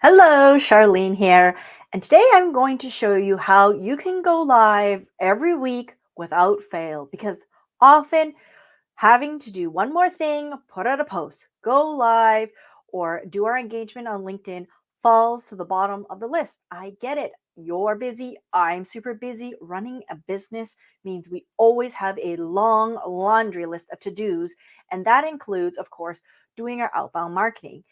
Hello, Charlene here, and today I'm going to show you how you can go live every week without fail because often having to do one more thing, put out a post, go live, or do our engagement on LinkedIn falls to the bottom of the list. I get it. You're busy. I'm super busy. Running a business means we always have a long laundry list of to dos, and that includes, of course, doing our outbound marketing.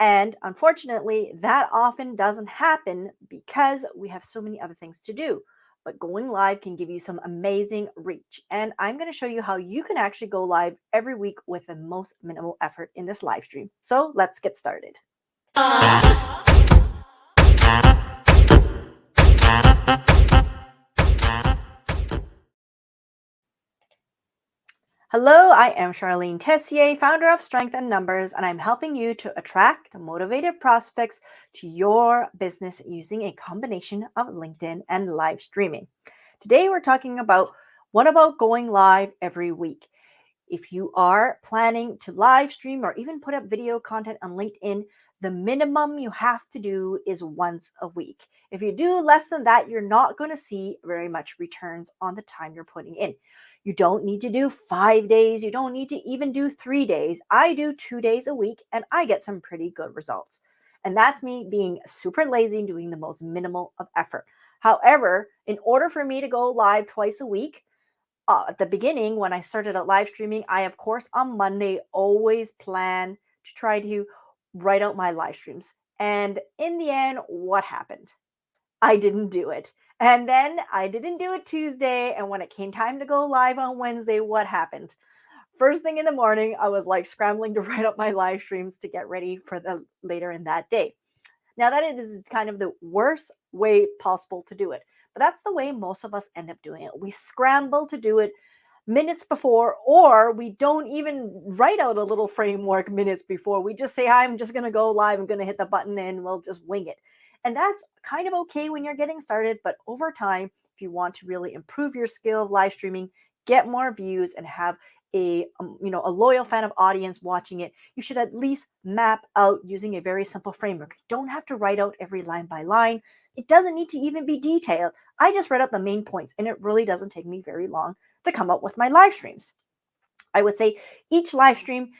And unfortunately, that often doesn't happen because we have so many other things to do. But going live can give you some amazing reach. And I'm going to show you how you can actually go live every week with the most minimal effort in this live stream. So let's get started. Hello, I am Charlene Tessier, founder of Strength and Numbers, and I'm helping you to attract motivated prospects to your business using a combination of LinkedIn and live streaming. Today, we're talking about what about going live every week? If you are planning to live stream or even put up video content on LinkedIn, the minimum you have to do is once a week. If you do less than that, you're not going to see very much returns on the time you're putting in. You don't need to do 5 days. You don't need to even do 3 days. I do 2 days a week and I get some pretty good results. And that's me being super lazy and doing the most minimal of effort. However, in order for me to go live twice a week, at the beginning, when I started out live streaming, I, of course, on Monday always plan to try to write out my live streams. And in the end, what happened? I didn't do it. And then I didn't do it Tuesday. And when it came time to go live on Wednesday, what happened? First thing in the morning, I was like scrambling to write up my live streams to get ready for the later in that day. Now, that it is kind of the worst way possible to do it, but that's the way most of us end up doing it. We scramble to do it minutes before, or we don't even write out a little framework minutes before. We just say, I'm just going to go live, I'm going to hit the button, and we'll just wing it. And that's kind of okay when you're getting started, but over time, if you want to really improve your skill of live streaming, get more views, and have a loyal fan of audience watching it, you should at least map out using a very simple framework. You don't have to write out every line by line. It doesn't need to even be detailed. I just read out the main points, and it really doesn't take me very long to come up with my live streams. I would say each live stream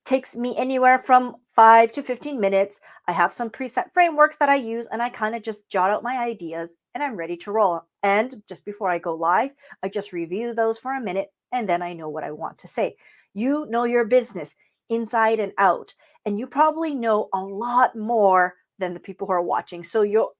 takes me anywhere from 5 to 15 minutes. I have some preset frameworks that I use, and I kind of just jot out my ideas and I'm ready to roll. And just before I go live, I just review those for a minute and then I know what I want to say. You know your business inside and out, and you probably know a lot more than the people who are watching. So you'll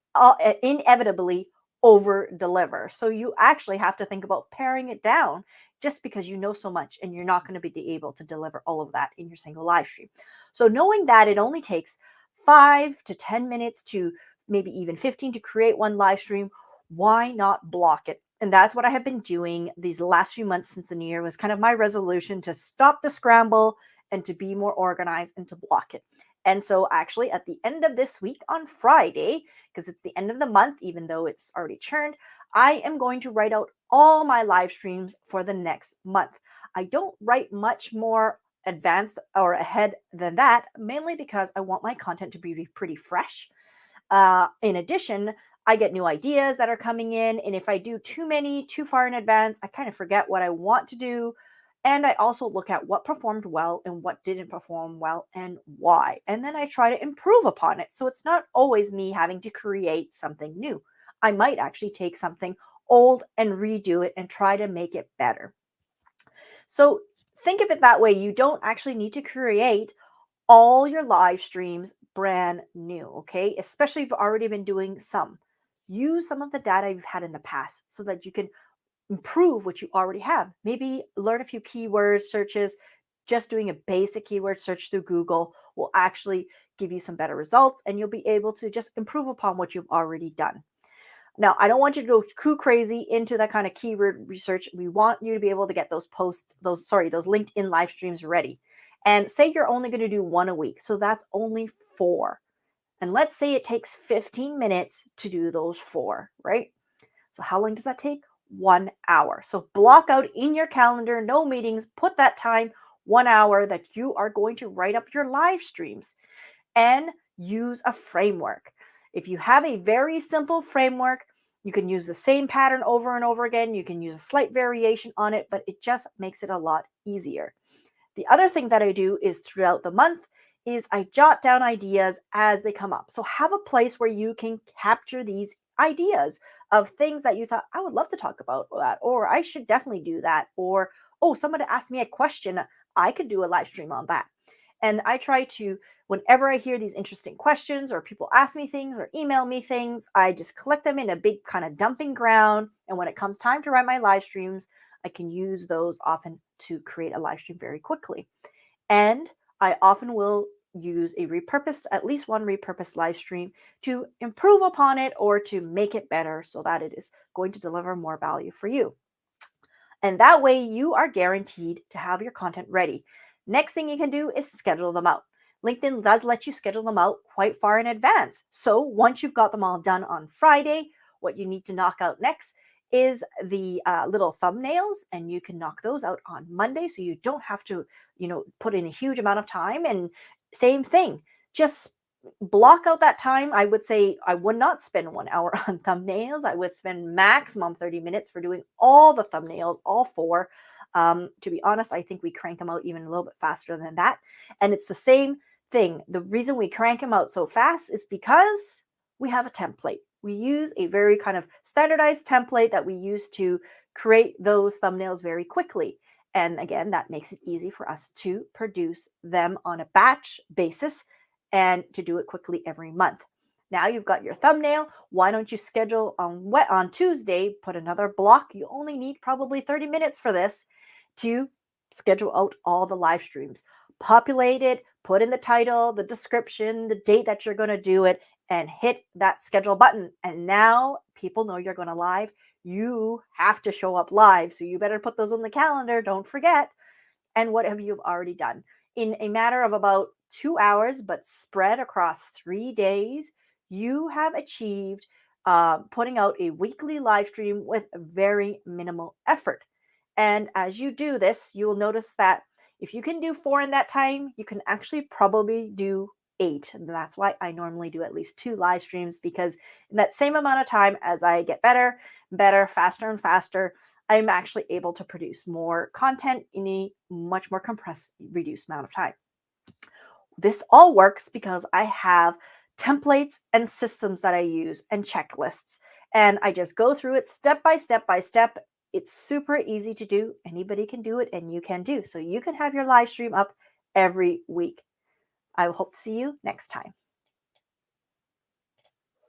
inevitably over deliver. So you actually have to think about paring it down just because you know so much and you're not going to be able to deliver all of that in your single live stream. So knowing that it only takes 5 to 10 minutes to maybe even 15 to create one live stream, why not block it? And that's what I have been doing these last few months since the new year. Was kind of my resolution to stop the scramble and to be more organized and to block it. And so actually at the end of this week on Friday, because it's the end of the month, even though it's already churned, I am going to write out all my live streams for the next month. I don't write much more advanced or ahead than that, mainly because I want my content to be pretty fresh. In addition, I get new ideas that are coming in. And if I do too many too far in advance, I kind of forget what I want to do. And I also look at what performed well and what didn't perform well and why. And then I try to improve upon it. So it's not always me having to create something new. I might actually take something old and redo it and try to make it better. So think of it that way. You don't actually need to create all your live streams brand new, okay? Especially if you've already been doing some. Use some of the data you've had in the past so that you can improve what you already have. Maybe learn a few keywords searches. Just doing a basic keyword search through Google will actually give you some better results, and you'll be able to just improve upon what you've already done. Now, I don't want you to go too crazy into that kind of keyword research. We want you to be able to get those those LinkedIn live streams ready. And say you're only going to do one a week. So that's only 4. And let's say it takes 15 minutes to do those 4, right? So how long does that take? 1 hour. So block out in your calendar, no meetings, put that time, 1 hour that you are going to write up your live streams and use a framework. If you have a very simple framework, you can use the same pattern over and over again. You can use a slight variation on it, but it just makes it a lot easier. The other thing that I do is throughout the month is I jot down ideas as they come up. So have a place where you can capture these ideas of things that you thought I would love to talk about that, or I should definitely do that, or oh, somebody asked me a question, I could do a live stream on that. And I try to, whenever I hear these interesting questions or people ask me things or email me things, I just collect them in a big kind of dumping ground. And when it comes time to write my live streams, I can use those often to create a live stream very quickly. And I often will use a repurposed, at least one repurposed live stream to improve upon it or to make it better so that it is going to deliver more value for you. And that way you are guaranteed to have your content ready. Next thing you can do is schedule them out. LinkedIn does let you schedule them out quite far in advance. So once you've got them all done on Friday, what you need to knock out next is the little thumbnails, and you can knock those out on Monday so you don't have to, put in a huge amount of time. And same thing, just block out that time. I would say I would not spend 1 hour on thumbnails. I would spend maximum 30 minutes for doing all the thumbnails, all four. To be honest, I think we crank them out even a little bit faster than that. And it's the same thing. The reason we crank them out so fast is because we have a template. We use a very kind of standardized template that we use to create those thumbnails very quickly. And again, that makes it easy for us to produce them on a batch basis and to do it quickly every month. Now you've got your thumbnail. Why don't you schedule on Tuesday, put another block. You only need probably 30 minutes for this to schedule out all the live streams. Populate it, put in the title, the description, the date that you're going to do it, and hit that schedule button. And now people know you're going to live. You have to show up live. So you better put those on the calendar. Don't forget. And what have you already done? In a matter of about 2 hours, but spread across 3 days, you have achieved putting out a weekly live stream with very minimal effort. And as you do this, you'll notice that if you can do 4 in that time, you can actually probably do 8. And that's why I normally do at least 2 live streams, because in that same amount of time, as I get better, faster and faster, I'm actually able to produce more content in a much more compressed, reduced amount of time. This all works because I have templates and systems that I use and checklists. And I just go through it step by step by step. It's super easy to do. Anybody can do it, and you can do. So you can have your live stream up every week. I hope to see you next time.